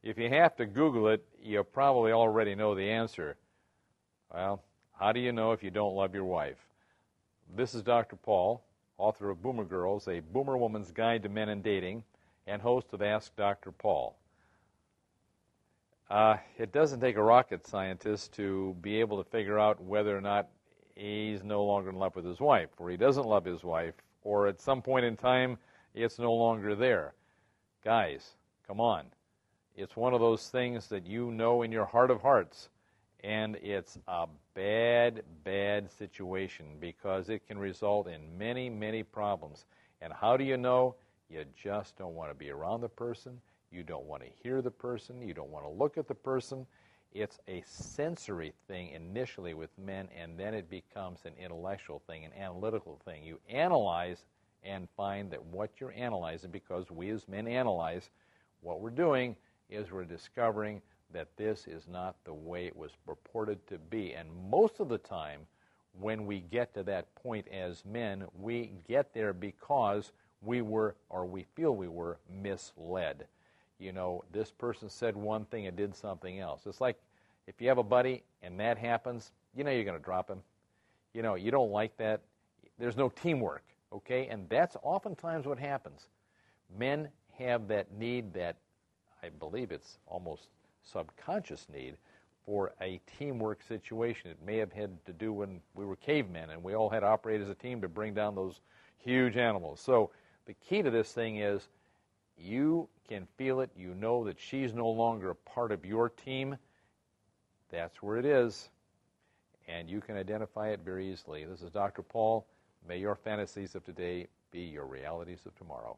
If you have to Google it, you probably already know the answer. Well, how do you know if you don't love your wife? This is Dr. Paul, author of Boomer Girls, a boomer woman's guide to men and dating, and host of Ask Dr. Paul. It doesn't take a rocket scientist to be able to figure out whether or not he's no longer in love with his wife, or he doesn't love his wife, or at some point in time, it's no longer there. Guys, come on. It's one of those things that you know in your heart of hearts, and it's a bad, bad situation because it can result in many, many problems. And how do you know? You just don't want to be around the person. You don't want to hear the person. You don't want to look at the person. It's a sensory thing initially with men, and then it becomes an intellectual thing, an analytical thing. You analyze and find that what you're analyzing, because we as men analyze, what we're doing is we're discovering that this is not the way it was purported to be. And most of the time, when we get to that point as men, we get there because we were, or we feel we were, misled. You know, this person said one thing and did something else. It's like if you have a buddy and that happens, you know you're going to drop him. You know, you don't like that. There's no teamwork, okay? And that's oftentimes what happens. Men have that need, that I believe it's almost subconscious need, for a teamwork situation. It may have had to do when we were cavemen and we all had to operate as a team to bring down those huge animals. So the key to this thing is you can feel it. You know that she's no longer a part of your team. That's where it is. And you can identify it very easily. This is Dr. Paul. May your fantasies of today be your realities of tomorrow.